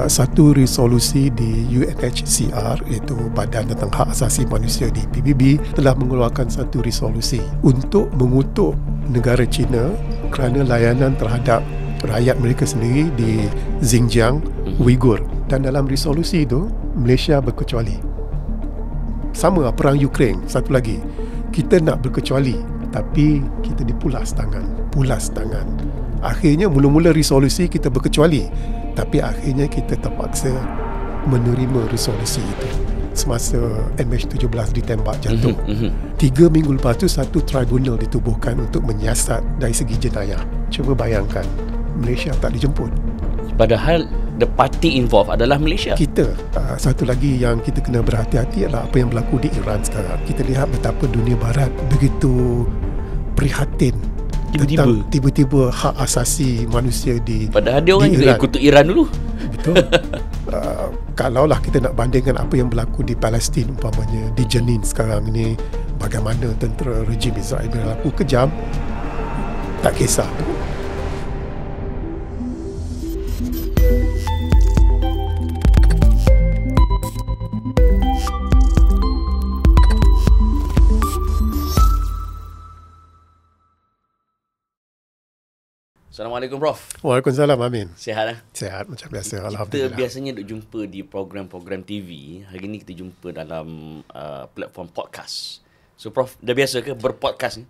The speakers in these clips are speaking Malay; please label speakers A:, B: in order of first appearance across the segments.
A: satu resolusi di UNHCR, iaitu Badan tentang Hak Asasi Manusia di PBB, telah mengeluarkan satu resolusi untuk mengutuk negara China kerana layanan terhadap rakyat mereka sendiri di Xinjiang, Uyghur. Dan dalam resolusi itu, Malaysia berkecuali. Sama perang Ukraine, satu lagi. Kita nak berkecuali, tapi kita dipulas tangan. Akhirnya mula-mula resolusi kita berkecuali, tapi akhirnya kita terpaksa menerima resolusi itu semasa MH17 ditembak jatuh. 3 minggu lepas tu satu tribunal ditubuhkan untuk menyiasat dari segi jenayah. Cuba bayangkan, Malaysia tak dijemput.
B: Padahal the party involved adalah Malaysia.
A: Kita, satu lagi yang kita kena berhati-hati adalah apa yang berlaku di Iran sekarang. Kita lihat betapa dunia barat begitu prihatin tiba-tiba hak asasi manusia di
B: padahal dia orang
A: Iran.
B: kutuk Iran dulu.
A: Betul. Kalaulah kita nak bandingkan apa yang berlaku di Palestin umpamanya, di Jenin sekarang ini, bagaimana tentera rejim Israel berlaku kejam, tak kisah.
B: Assalamualaikum Prof.
A: Waalaikumsalam, Amin.
B: Sihat lah?
A: Sihat macam biasa,
B: Kita
A: Alhamdulillah.
B: biasanya duk jumpa di program-program TV. Hari ni kita jumpa dalam platform podcast. So Prof, dah biasa ke berpodcast ni?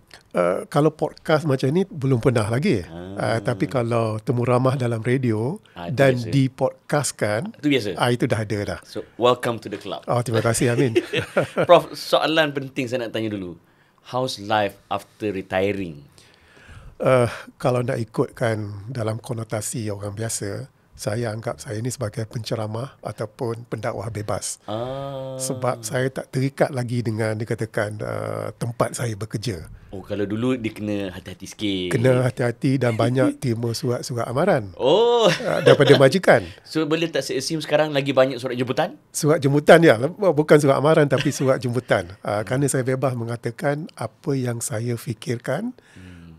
A: Kalau podcast macam ni belum pernah lagi. Tapi kalau temu ramah dalam radio dan
B: biasa.
A: dipodcastkan,
B: Itu biasa?
A: itu dah ada dah.
B: So welcome to the club.
A: Oh, terima kasih, Amin.
B: Prof, soalan penting saya nak tanya dulu. How's life after retiring?
A: Kalau nak ikutkan dalam konotasi orang biasa, saya anggap saya ni sebagai penceramah ataupun pendakwah bebas. Sebab saya tak terikat lagi dengan dikatakan tempat saya bekerja.
B: Oh, kalau dulu dia kena hati-hati sikit.
A: Kena hati-hati dan banyak terima surat-surat amaran
B: Oh.
A: daripada majikan.
B: So boleh tak saya assume sekarang lagi banyak surat jemputan?
A: Surat jemputan, ya. Bukan surat amaran tapi surat jemputan. Kerana saya bebas mengatakan apa yang saya fikirkan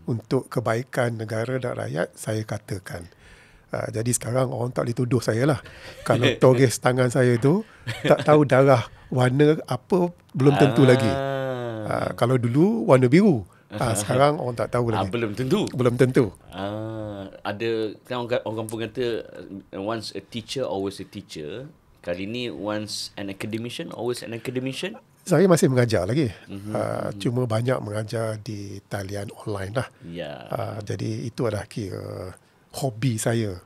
A: untuk kebaikan negara dan rakyat, saya katakan. Jadi sekarang orang tak boleh tuduh saya lah. Kalau tulis tangan saya tu, tak tahu darah warna apa, belum tentu lagi. Kalau dulu warna biru, sekarang orang tak tahu lagi.
B: Belum tentu.
A: Belum tentu.
B: Ada kan orang kampung kata once a teacher always a teacher. Kali ni once an academician always an academician.
A: Saya masih mengajar lagi. Cuma banyak mengajar di talian online lah. Jadi itu adalah kira hobi saya.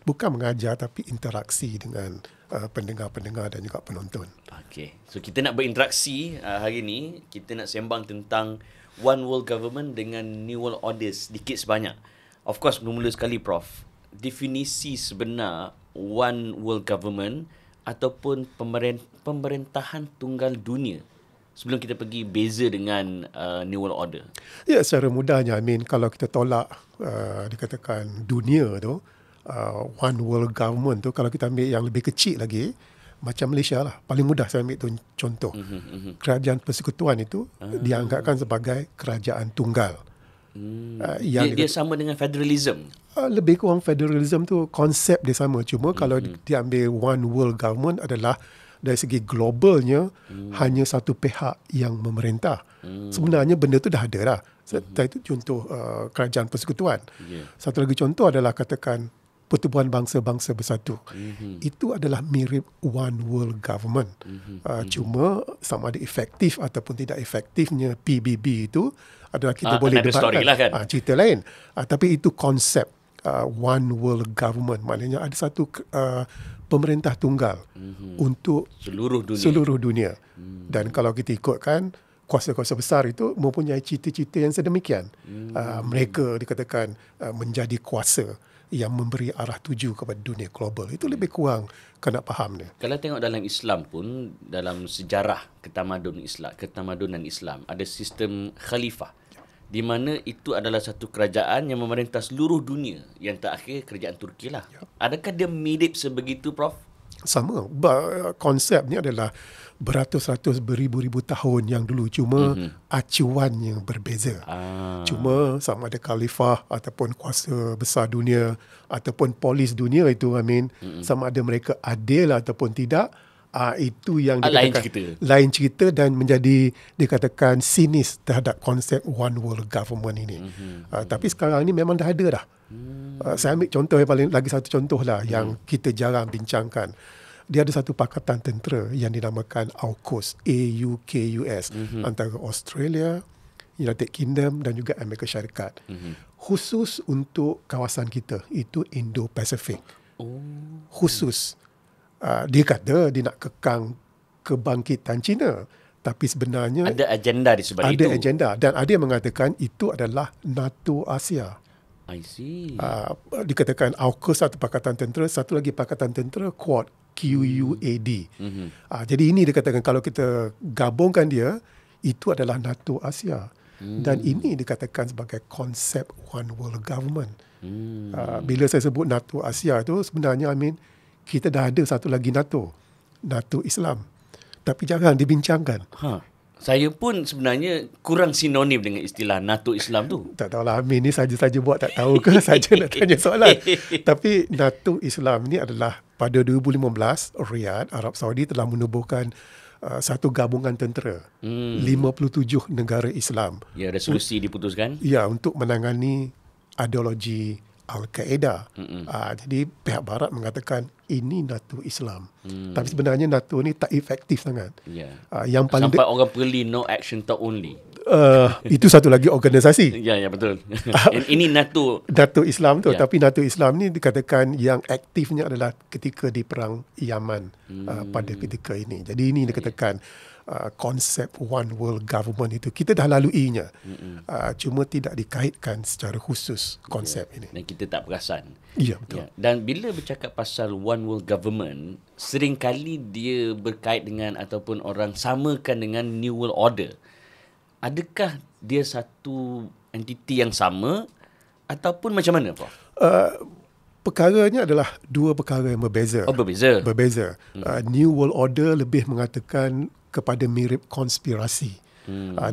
A: Bukan mengajar tapi interaksi dengan pendengar-pendengar dan juga penonton.
B: Okay. So kita nak berinteraksi hari ni. Kita nak sembang tentang One World Government dengan New World Orders sedikit sebanyak. Of course, mula sekali Prof, definisi sebenar One World Government ataupun pemerintahan tunggal dunia, sebelum kita pergi beza dengan New World Order.
A: Ya, secara mudahnya, Amin, kalau kita tolak dikatakan dunia tu, One World Government tu, kalau kita ambil yang lebih kecil lagi, macam Malaysia lah. Paling mudah saya ambil tu contoh. Kerajaan Persekutuan itu dianggapkan sebagai kerajaan tunggal.
B: Dia sama dengan federalism.
A: Lebih kurang federalism tu konsep dia sama. Cuma kalau diambil One World Government adalah dari segi globalnya hanya satu pihak yang memerintah. Sebenarnya benda tu dah ada lah. Itu contoh kerajaan persekutuan. Satu lagi contoh adalah katakan Pertubuhan Bangsa-Bangsa Bersatu. Itu adalah mirip One World Government. Cuma sama ada efektif ataupun tidak efektifnya PBB itu adalah kita boleh debatkan.
B: Lah kan?
A: Cerita lain. Tapi itu konsep One World Government. Maknanya ada satu pemerintah tunggal untuk seluruh dunia. Dan kalau kita ikutkan, kuasa-kuasa besar itu mempunyai cita-cita yang sedemikian. Mereka dikatakan menjadi kuasa yang memberi arah tuju kepada dunia global. Itu lebih kurang kena faham dia.
B: Kalau tengok dalam Islam pun, dalam sejarah ketamadunan Islam, ada sistem khalifah, di mana itu adalah satu kerajaan yang memerintah seluruh dunia. Yang terakhir kerajaan Turki lah. Adakah dia mirip sebegitu, Prof?
A: Sama. Konsep ni adalah beratus-ratus, beribu-ribu tahun yang dulu, cuma acuannya berbeza. Cuma sama ada khalifah ataupun kuasa besar dunia ataupun polis dunia itu, sama ada mereka adil ataupun tidak, itu yang dikatakan lain cerita dan menjadi dikatakan sinis terhadap konsep one world government ini. Tapi sekarang ni memang dah ada dah. Saya ambil contoh yang paling, lagi satu contoh lah yang kita jarang bincangkan. Dia ada satu pakatan tentera yang dinamakan AUKUS, AUKUS, antara Australia, United Kingdom dan juga Amerika Syarikat. Khusus untuk kawasan kita, itu Indo-Pasifik. Khusus. Dia kata dia nak kekang kebangkitan China, tapi sebenarnya
B: ada agenda di sebalik itu.
A: Ada agenda, dan ada yang mengatakan itu adalah NATO Asia.
B: I see.
A: Dikatakan AUKUS satu pakatan tentera, satu lagi pakatan tentera Quad, QUAD. Jadi ini dikatakan kalau kita gabungkan dia, itu adalah NATO Asia. Dan ini dikatakan sebagai konsep one world government. Bila saya sebut NATO Asia itu, sebenarnya kita dah ada satu lagi NATO Islam, tapi jangan dibincangkan.
B: Saya pun sebenarnya kurang sinonim dengan istilah NATO Islam tu.
A: Tak tahulah, Amin ni saja-saja buat tak tahu ke saja nak tanya soalan. Tapi NATO Islam ni adalah pada 2015 Riyadh, Arab Saudi telah menubuhkan satu gabungan tentera 57 negara Islam.
B: Ya, resolusi diputuskan.
A: Ya, untuk menangani ideologi Al-Qaeda. Jadi pihak Barat mengatakan ini NATO Islam. Tapi sebenarnya NATO ni tak efektif sangat. Yang paling
B: sampai orang perli no action talk only.
A: Itu satu lagi organisasi.
B: Ya betul. Ini NATO
A: Islam tu. Tapi NATO Islam ni dikatakan yang aktifnya adalah ketika di perang Yaman pada ketika ini. Jadi ini dikatakan konsep one world government itu kita dah laluinya. Cuma tidak dikaitkan secara khusus konsep ini.
B: Dan kita tak perasan.
A: Ya, betul.
B: Dan bila bercakap pasal one world government, seringkali dia berkait dengan ataupun orang samakan dengan new world order. Adakah dia satu entiti yang sama ataupun macam mana, Prof?
A: Perkaranya adalah dua perkara yang berbeza. Berbeza. New World Order lebih mengatakan kepada mirip konspirasi.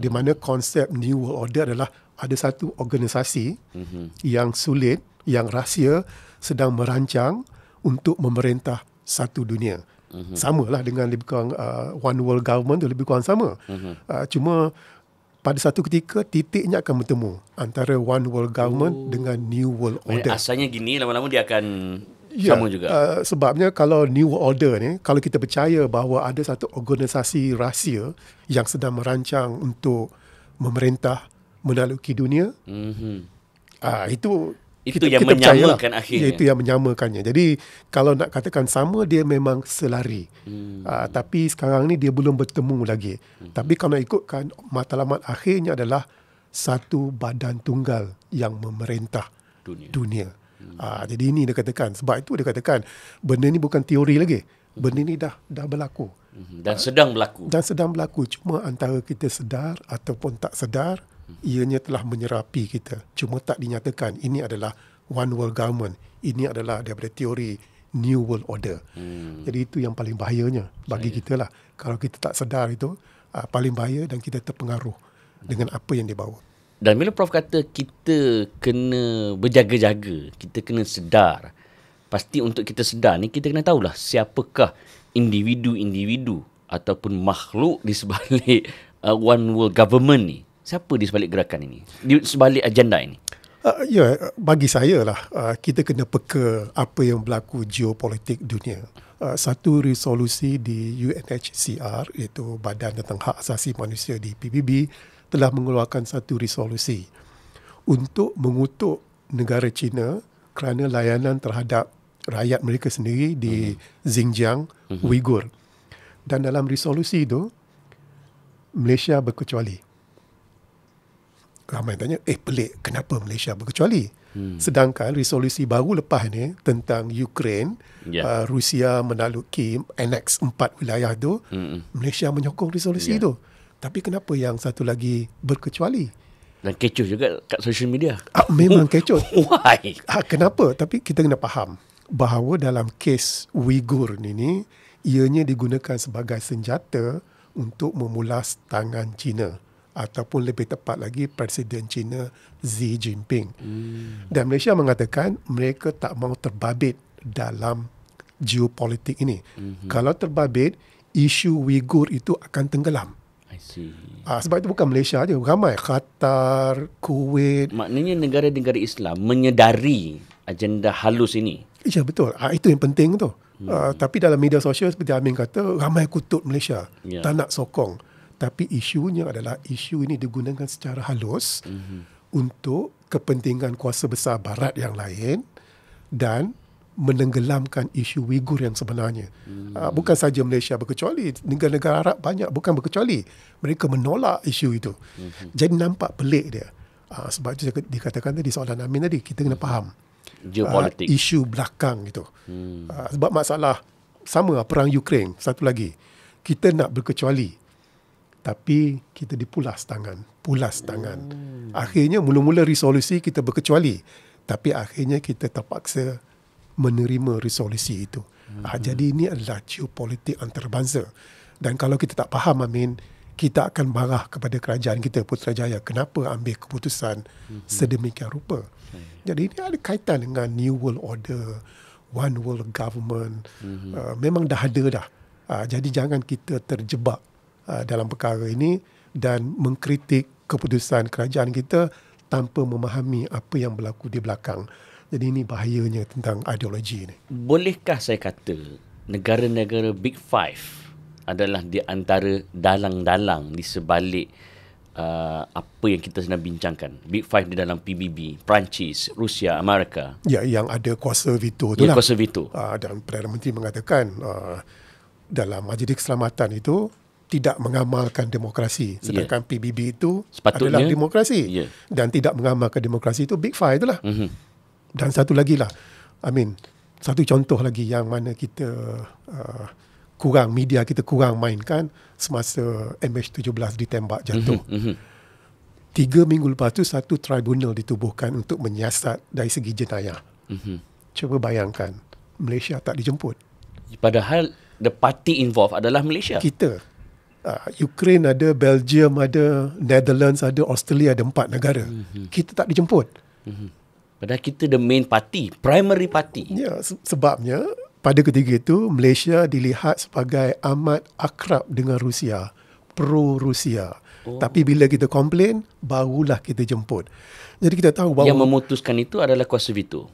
A: Di mana konsep New World Order adalah ada satu organisasi yang sulit, yang rahsia, sedang merancang untuk memerintah satu dunia. Samalah dengan lebih kurang One World Government tu lebih kurang sama. Cuma pada satu ketika titiknya akan bertemu antara One World Government dengan New World Order.
B: Asalnya gini, lama-lama dia akan sama juga.
A: Sebabnya kalau New World Order ni, kalau kita percaya bahawa ada satu organisasi rahsia yang sedang merancang untuk memerintah menaluki dunia, itu
B: yang menyamakan akhirnya.
A: Itu yang menyamakannya. Jadi kalau nak katakan sama, dia memang selari. Tapi sekarang ni dia belum bertemu lagi. Tapi kalau ikutkan matlamat akhirnya adalah satu badan tunggal yang memerintah dunia. Jadi ini dia katakan. Sebab itu dia katakan benda ni bukan teori lagi. Benda ni dah berlaku.
B: Dan sedang berlaku.
A: Cuma antara kita sedar ataupun tak sedar, ianya telah menyerapi kita. Cuma tak dinyatakan ini adalah one world government. Ini adalah daripada teori New World Order. Jadi itu yang paling bahayanya bagi kita lah. Kalau kita tak sedar itu, paling bahaya dan kita terpengaruh dengan apa yang dia bawa.
B: Dan bila Prof kata kita kena berjaga-jaga, kita kena sedar, pasti untuk kita sedar ni, kita kena tahulah siapakah individu-individu ataupun makhluk di sebalik one world government ni. Siapa di sebalik gerakan ini? Di sebalik agenda ini?
A: Bagi saya lah, kita kena peka apa yang berlaku geopolitik dunia. Satu resolusi di UNHCR, iaitu Badan tentang Hak Asasi Manusia di PBB, telah mengeluarkan satu resolusi untuk mengutuk negara China kerana layanan terhadap rakyat mereka sendiri di Xinjiang, Uyghur. Dan dalam resolusi itu, Malaysia berkecuali. Ramai tanya, pelik, kenapa Malaysia berkecuali? Sedangkan resolusi baru lepas ni tentang Ukraine, Rusia menaluki annex 4 wilayah tu, Malaysia menyokong resolusi itu. Tapi kenapa yang satu lagi berkecuali?
B: Dan kecoh juga kat social media.
A: Memang kecoh.
B: Why?
A: Kenapa? Tapi kita kena faham. bahawa dalam kes Uyghur ini ianya digunakan sebagai senjata untuk memulas tangan China ataupun lebih tepat lagi Presiden China Xi Jinping. Dan Malaysia mengatakan mereka tak mahu terbabit dalam geopolitik ini. Kalau terbabit, isu Uyghur itu akan tenggelam.
B: I see.
A: Sebab itu bukan Malaysia saja, ramai Qatar, Kuwait.
B: Maknanya negara-negara Islam menyedari agenda halus ini.
A: Ya betul. Itu yang penting tu. Tapi dalam media sosial seperti Amin kata, ramai kutub Malaysia. Tak nak sokong. Tapi isunya adalah isu ini digunakan secara halus untuk kepentingan kuasa besar Barat yang lain dan menenggelamkan isu Uyghur yang sebenarnya. Bukan saja Malaysia berkecuali, negara-negara Arab banyak bukan berkecuali. Mereka menolak isu itu. Jadi nampak pelik dia. Sebab itu dikatakan tadi soalan Amin tadi, kita kena faham
B: Geopolitik.
A: isu belakang itu. Sebab masalah sama perang Ukraine, satu lagi. Kita nak berkecuali tapi kita dipulas tangan. Akhirnya mula-mula resolusi kita berkecuali, tapi akhirnya kita terpaksa menerima resolusi itu. Jadi ini adalah geopolitik antarabangsa. Dan kalau kita tak faham, Amin, kita akan marah kepada kerajaan kita, Putrajaya, kenapa ambil keputusan sedemikian rupa. Jadi ini ada kaitan dengan New World Order, One World Government. Memang dah ada dah. Jadi jangan kita terjebak dalam perkara ini dan mengkritik keputusan kerajaan kita tanpa memahami apa yang berlaku di belakang. Jadi ini bahayanya tentang ideologi ini.
B: Bolehkah saya kata negara-negara Big Five adalah di antara dalang-dalang di sebalik apa yang kita sedang bincangkan? Big Five di dalam PBB, Perancis, Rusia, Amerika.
A: Ya, yang ada kuasa veto tu
B: Ya,
A: lah.
B: kuasa veto.
A: Dan Perdana Menteri mengatakan dalam Majlis Keselamatan itu tidak mengamalkan demokrasi. Sedangkan PBB itu
B: Sepatutnya,
A: adalah demokrasi. Dan tidak mengamalkan demokrasi itu Big Five itulah. Dan satu lagi lah, Amin, satu contoh lagi yang mana kita media kita kurang mainkan semasa MH17 ditembak jatuh. 3 minggu lepas tu satu tribunal ditubuhkan untuk menyiasat dari segi jenayah. Cuba bayangkan, Malaysia tak dijemput.
B: Padahal the party involved adalah Malaysia.
A: Kita Ukraine ada, Belgium ada, Netherlands ada, Australia ada, 4 negara. Kita tak dijemput.
B: Padahal kita the main party, primary party.
A: Ya, sebabnya pada ketika itu Malaysia dilihat sebagai amat akrab dengan Rusia, pro-Rusia. Tapi bila kita komplain, barulah kita jemput. Jadi kita tahu bahawa
B: Yang memutuskan itu adalah kuasa veto.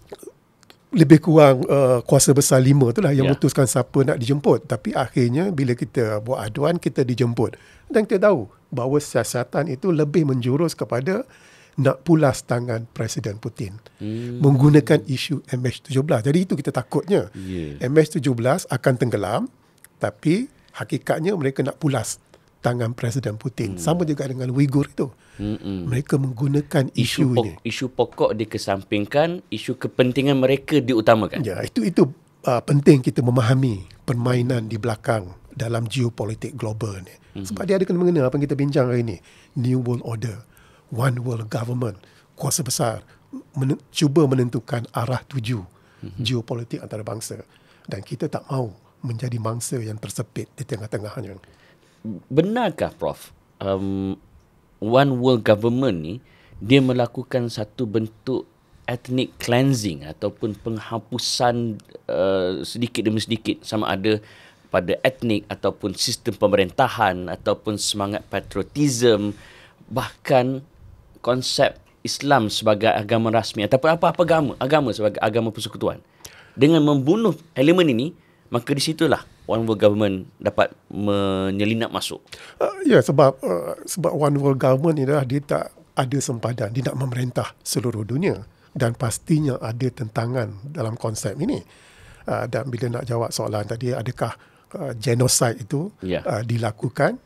A: lebih kurang kuasa besar 5 tu lah yang memutuskan siapa nak dijemput. Tapi akhirnya bila kita buat aduan, kita dijemput. Dan kita tahu bahawa siasatan itu lebih menjurus kepada nak pulas tangan Presiden Putin. Menggunakan isu MH17. Jadi itu kita takutnya. MH17 akan tenggelam, tapi hakikatnya mereka nak pulas tangan Presiden Putin. Sama juga dengan Uyghur itu. Mereka menggunakan isu ini.
B: Isu pokok dikesampingkan, isu kepentingan mereka diutamakan.
A: Ya, itu penting kita memahami permainan di belakang dalam geopolitik global ni. Sebab dia ada kena-mengena apa yang kita bincang hari ini. New World Order, One World Government, kuasa besar cuba menentukan arah tuju geopolitik antarabangsa. Dan kita tak mahu menjadi mangsa yang tersepit di tengah-tengahnya.
B: Benarkah, Prof? One World Government ni dia melakukan satu bentuk ethnic cleansing ataupun penghapusan sedikit demi sedikit, sama ada pada etnik ataupun sistem pemerintahan ataupun semangat patriotism, bahkan konsep Islam sebagai agama rasmi ataupun apa-apa agama sebagai agama persekutuan. Dengan membunuh elemen ini, maka di situlah One World Government dapat menyelinap masuk.
A: Ya, sebab One World Government ni dah dia tak ada sempadan. Dia nak memerintah seluruh dunia. Dan pastinya ada tentangan dalam konsep ini. Dan bila nak jawab soalan tadi, adakah genocide itu dilakukan?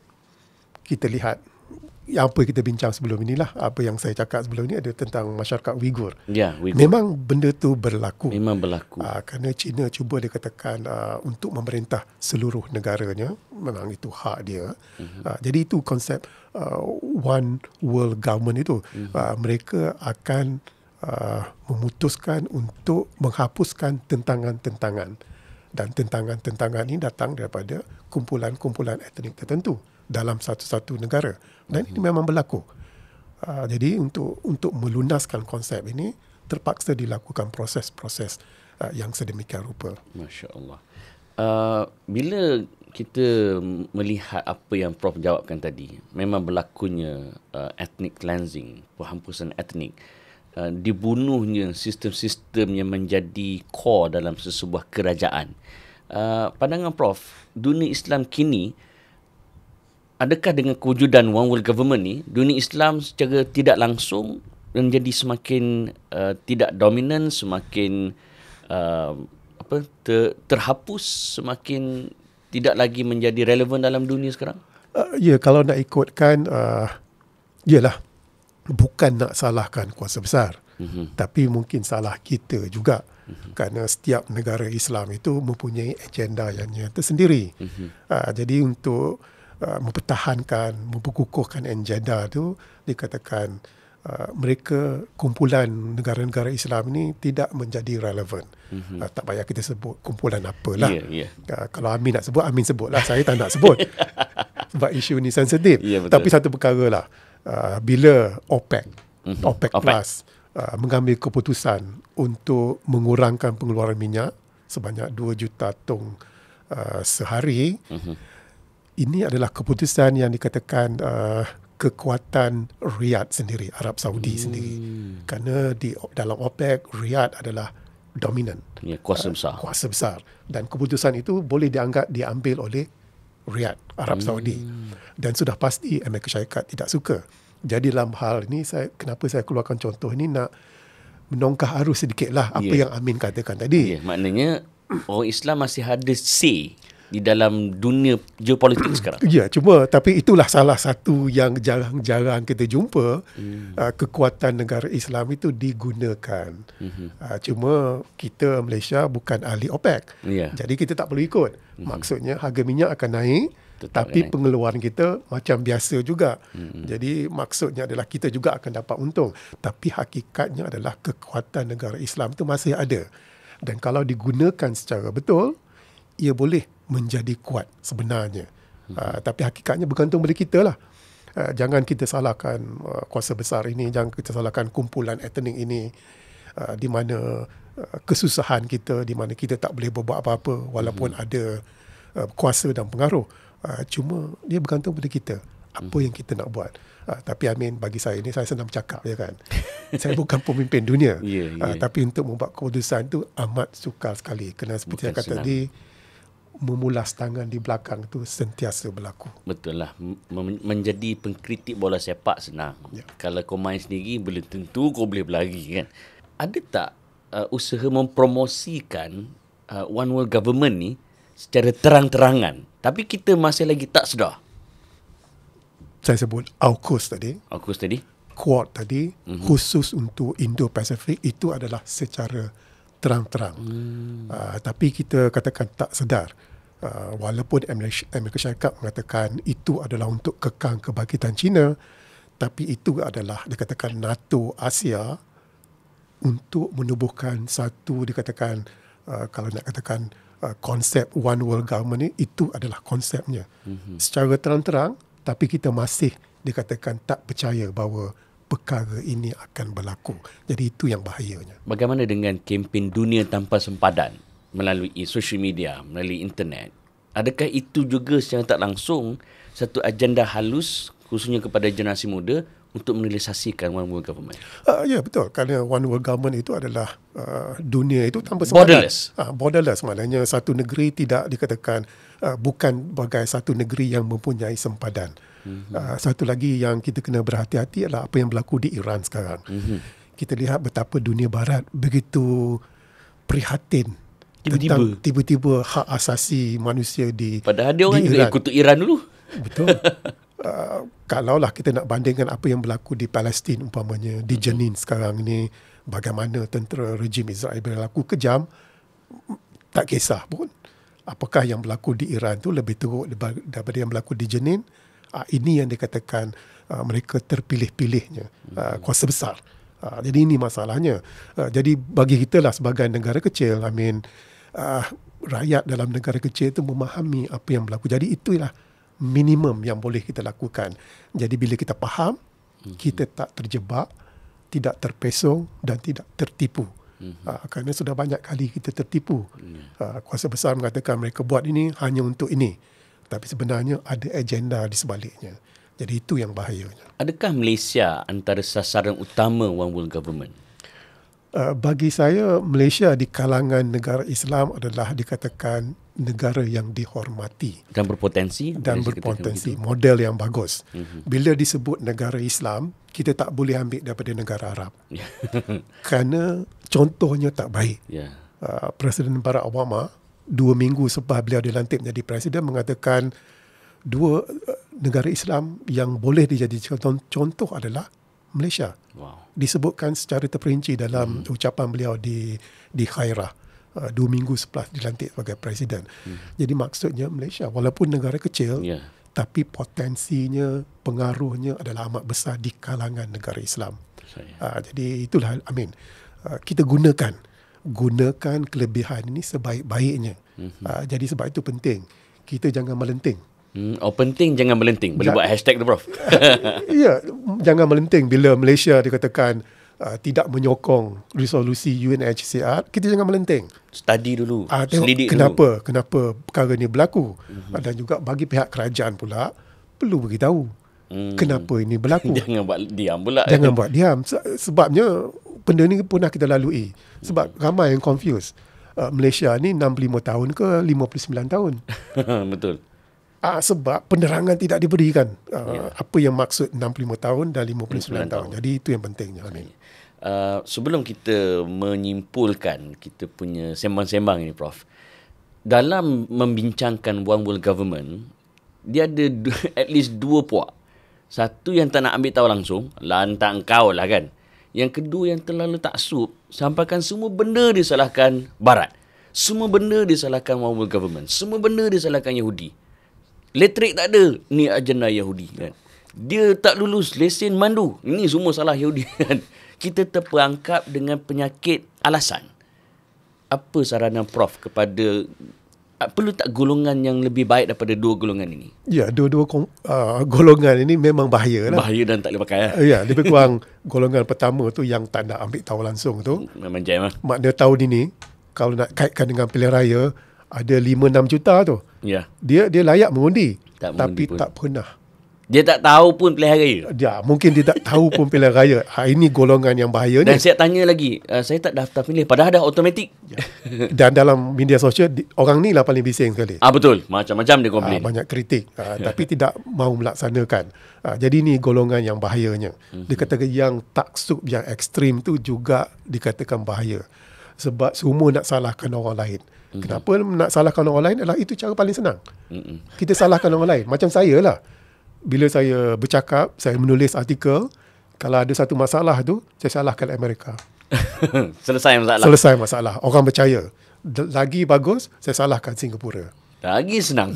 A: Kita lihat apa kita bincang sebelum inilah, apa yang saya cakap sebelum ini ada tentang masyarakat Uyghur.
B: Uyghur.
A: Memang benda tu berlaku.
B: Memang berlaku.
A: Kerana China cuba dikatakan untuk memerintah seluruh negaranya, memang itu hak dia. Jadi itu konsep One World Government itu. Mereka akan memutuskan untuk menghapuskan tentangan-tentangan. Dan tentangan-tentangan ini datang daripada kumpulan-kumpulan etnik tertentu dalam satu-satu negara. Dan ini memang berlaku. Jadi untuk melunaskan konsep ini, terpaksa dilakukan proses-proses yang sedemikian rupa.
B: Masya Allah. Bila kita melihat apa yang Prof jawabkan tadi, memang berlakunya ethnic cleansing, penghampusan etnik, dibunuhnya sistem-sistem yang menjadi core dalam sesebuah kerajaan. Pandangan Prof, dunia Islam kini, adakah dengan kewujudan One World Government ni, dunia Islam secara tidak langsung menjadi semakin tidak dominan, semakin terhapus, semakin tidak lagi menjadi relevan dalam dunia sekarang?
A: Ya, kalau nak ikutkan, yalah, bukan nak salahkan kuasa besar, tapi mungkin salah kita juga, kerana setiap negara Islam itu mempunyai agenda yang tersendiri. Jadi untuk mempertahankan, memperkukuhkan agenda itu, dikatakan mereka, kumpulan negara-negara Islam ini tidak menjadi relevan. Tak payah kita sebut kumpulan apalah. Kalau Amin nak sebut, Amin sebutlah. Saya tak nak sebut. Sebab isu ni sensitif. Tapi satu perkara lah, bila OPEC Plus mengambil keputusan untuk mengurangkan pengeluaran minyak sebanyak 2 juta tong sehari, ini adalah keputusan yang dikatakan kekuatan Riyadh sendiri, Arab Saudi sendiri. Kerana dalam OPEC, Riyadh adalah dominan.
B: Kuasa besar.
A: Kuasa besar. Dan keputusan itu boleh diambil oleh Riyadh, Arab Saudi. Dan sudah pasti Amerika Syarikat tidak suka. Jadi dalam hal ini, kenapa saya keluarkan contoh ini, nak menongkah arus sedikitlah apa yang Amin katakan tadi.
B: Maknanya orang Islam masih ada say di dalam dunia geopolitik sekarang.
A: Ya, tapi itulah salah satu yang jarang-jarang kita jumpa. Kekuatan negara Islam itu digunakan. Cuma kita Malaysia bukan ahli OPEC. Jadi kita tak perlu ikut. Maksudnya harga minyak akan naik, tapi pengeluaran kita macam biasa juga. Jadi maksudnya adalah kita juga akan dapat untung. Tapi hakikatnya adalah kekuatan negara Islam itu masih ada. Dan kalau digunakan secara betul, ia boleh menjadi kuat sebenarnya. Tapi hakikatnya bergantung pada kita lah. Jangan kita salahkan kuasa besar ini, jangan kita salahkan kumpulan etnik ini, di mana kesusahan kita, di mana kita tak boleh berbuat apa-apa walaupun ada kuasa dan pengaruh. Cuma dia bergantung pada kita, apa yang kita nak buat. Tapi Amin, bagi saya ni, saya senang bercakap, ya kan. Saya bukan pemimpin dunia. Tapi untuk membuat keputusan tu amat sukar sekali. Kerana seperti saya kata tadi, memulas tangan di belakang tu sentiasa berlaku.
B: Betul lah. Menjadi pengkritik bola sepak senang. Kalau kau main sendiri, belum tentu kau boleh berlari, kan. Ada tak usaha mempromosikan One World Government ni secara terang-terangan, tapi kita masih lagi tak sedar?
A: Saya sebut AUKUS tadi. Quad tadi, khusus untuk Indo-Pasifik, itu adalah secara terang-terang. Tapi kita katakan tak sedar. Walaupun Amerika Syarikat mengatakan itu adalah untuk kekang kebangkitan China, tapi itu adalah dikatakan NATO Asia untuk menubuhkan satu, dikatakan kalau nak katakan konsep One World Government ni, itu adalah konsepnya. Secara terang-terang, tapi kita masih dikatakan tak percaya bahawa perkara ini akan berlaku. Jadi itu yang bahayanya.
B: Bagaimana dengan kempen dunia tanpa sempadan melalui social media, melalui internet? Adakah itu juga secara tak langsung satu agenda halus khususnya kepada generasi muda untuk merealisasikan One World Government?
A: Ya, betul. Kerana One World Government itu adalah dunia itu tanpa sempadan. Borderless. Maknanya satu negeri tidak dikatakan bukan bagai satu negeri yang mempunyai sempadan. Satu lagi yang kita kena berhati-hati adalah apa yang berlaku di Iran sekarang. Kita lihat betapa dunia barat begitu prihatin tentang tiba-tiba hak asasi manusia di
B: padahal dia orang juga ikut Iran dulu.
A: Betul. Kalaulah kita nak bandingkan apa yang berlaku di Palestin umpamanya, di Jenin sekarang ni, bagaimana tentera rejim Israel berlaku kejam, tak kisah pun. Apakah yang berlaku di Iran tu lebih teruk daripada yang berlaku di Jenin? Ini yang dikatakan mereka terpilih-pilihnya, kuasa besar. Jadi ini masalahnya. Jadi bagi kita lah sebagai negara kecil, rakyat dalam negara kecil itu memahami apa yang berlaku. Jadi itulah minimum yang boleh kita lakukan. Jadi bila kita faham, kita tak terjebak, tidak terpesong dan tidak tertipu. Kerana sudah banyak kali kita tertipu. Kuasa besar mengatakan mereka buat ini hanya untuk ini. Tapi sebenarnya ada agenda di sebaliknya. Jadi itu yang bahayanya.
B: Adakah Malaysia antara sasaran utama One World Government?
A: Bagi saya, Malaysia di kalangan negara Islam adalah dikatakan negara yang dihormati.
B: Dan berpotensi?
A: Dan berpotensi. Model yang bagus. Bila disebut negara Islam, kita tak boleh ambil daripada negara Arab. Kerana contohnya tak baik. Presiden Barack Obama, 2 minggu selepas beliau dilantik menjadi presiden, mengatakan 2 negara Islam yang boleh dijadikan contoh adalah Malaysia. Disebutkan secara terperinci dalam ucapan beliau di Khairah 2 minggu selepas dilantik sebagai presiden. Jadi maksudnya Malaysia walaupun negara kecil, tapi potensinya, pengaruhnya adalah amat besar di kalangan negara Islam. Jadi itulah kita gunakan kelebihan ini sebaik-baiknya. Jadi sebab itu penting kita jangan melenting.
B: Penting jangan melenting. Boleh buat hashtag tu, Prof.
A: Ya, jangan melenting bila Malaysia dikatakan tidak menyokong resolusi UNHCR. Kita jangan melenting.
B: Study dulu, selidik
A: dulu. Kenapa perkara ni berlaku. Dan juga bagi pihak kerajaan pula perlu beritahu kenapa ini berlaku.
B: Jangan buat diam pula.
A: Jangan buat diam. Sebabnya benda ni pernah kita lalui. Sebab ramai yang confused. Malaysia ni 65 tahun ke 59 tahun.
B: Betul.
A: Sebab penerangan tidak diberikan. Apa yang maksud 65 tahun dan 59 tahun. Jadi itu yang pentingnya.
B: Sebelum kita menyimpulkan kita punya sembang-sembang ini, Prof, dalam membincangkan One World Government, dia ada at least 2 puak. Satu yang tak nak ambil tahu langsung, lantak kau lah kan. Yang kedua yang terlalu taksub, sampaikan semua benda disalahkan Barat. Semua benda disalahkan One World Government. Semua benda disalahkan Yahudi. Elektrik tak ada, ni agenda Yahudi kan. Dia tak lulus lesen mandu, ini semua salah Yahudi kan. Kita terperangkap dengan penyakit alasan. Apa saranan Prof kepada perlu tak golongan yang lebih baik daripada 2 golongan ini? Ya,
A: dua-dua golongan ini memang bahaya lah.
B: Bahaya dan tak boleh pakai lah.
A: Ya, lebih kurang golongan pertama tu yang tak nak ambil tahu langsung tu.
B: Memang jam lah.
A: Makna tahun ini, kalau nak kaitkan dengan pilihan raya, ada 5-6 juta tu.
B: Ya.
A: Dia layak mengundi.
B: Tapi
A: tak pernah.
B: Dia tak tahu pun pilihan raya.
A: Mungkin dia tak tahu pun pilihan raya. Ini golongan yang bahaya ni.
B: Dan saya tanya lagi, saya tak daftar pilih. Padahal dah automatik.
A: Dan dalam media sosial, orang ni lah paling bising sekali.
B: Betul. Macam-macam dia komplain.
A: Banyak kritik. Tapi tidak mahu melaksanakan. Jadi ni golongan yang bahayanya. Dikatakan yang taksub, yang ekstrim tu juga dikatakan bahaya. Sebab semua nak salahkan orang lain. Kenapa nak salahkan orang lain adalah itu cara paling senang. Kita salahkan orang lain. Macam saya lah. Bila saya bercakap, saya menulis artikel, kalau ada satu masalah tu, saya salahkan Amerika. Selesai masalah. Orang percaya. Lagi bagus, saya salahkan Singapura.
B: Lagi senang.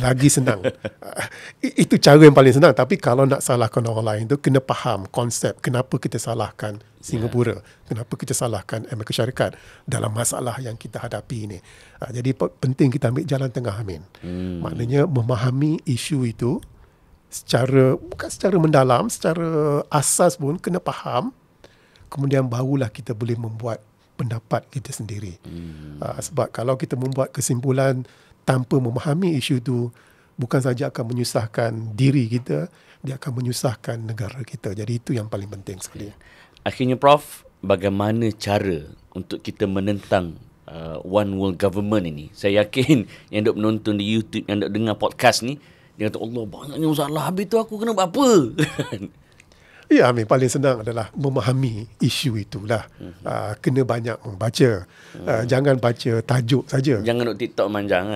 A: Itu cara yang paling senang. Tapi kalau nak salahkan orang lain tu, kena faham konsep kenapa kita salahkan Singapura. Kenapa kita salahkan Amerika Syarikat dalam masalah yang kita hadapi ini. Jadi penting kita ambil jalan tengah, Amin. Maknanya memahami isu itu bukan secara mendalam, secara asas pun kena faham. Kemudian barulah kita boleh membuat pendapat kita sendiri. Sebab kalau kita membuat kesimpulan tanpa memahami isu itu, bukan saja akan menyusahkan diri kita, dia akan menyusahkan negara kita. Jadi itu yang paling penting sekali.
B: Akhirnya, Prof, bagaimana cara untuk kita menentang One World Government ini? Saya yakin yang duk menonton di YouTube, yang duk dengar podcast ni, dia kata, Allah, banyaknya masalah. Habis tu aku kena buat apa?
A: Ya, Amin, paling senang adalah memahami isu itulah. Kena banyak membaca. Jangan baca tajuk saja.
B: Jangan duk TikTok manjang.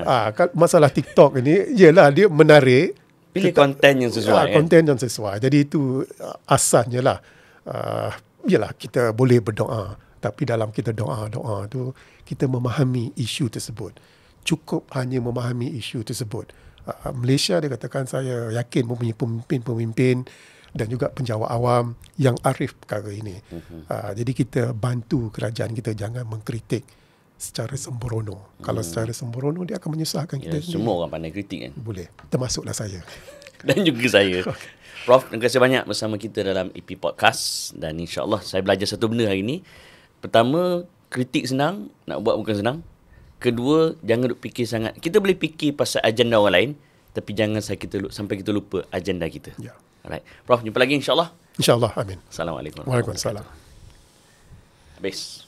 A: Masalah TikTok ini, ialah dia menarik.
B: Pilih konten yang sesuai.
A: Konten yang sesuai. Jadi itu asasnya lah. Yalah, kita boleh berdoa. Tapi dalam kita doa tu, kita memahami isu tersebut. Cukup hanya memahami isu tersebut. Malaysia, dia katakan, saya yakin mempunyai pemimpin dan juga penjawat awam yang arif perkara ini. Jadi kita bantu kerajaan kita jangan mengkritik secara sembrono. Kalau secara sembrono dia akan menyusahkan kita sendiri.
B: Semua orang pandai kritik kan.
A: Boleh. Termasuklah saya.
B: Dan juga saya. Prof, terima kasih banyak bersama kita dalam EP Podcast. Dan insyaAllah saya belajar satu benda hari ini. Pertama, kritik senang, nak buat bukan senang. Kedua, jangan duk fikir sangat. Kita boleh fikir pasal agenda orang lain, tapi jangan sampai kita lupa agenda kita.
A: Ya.
B: Alright. Prof, jumpa lagi insyaAllah.
A: InsyaAllah. Amin.
B: Assalamualaikum.
A: Waalaikumsalam.
B: Habis.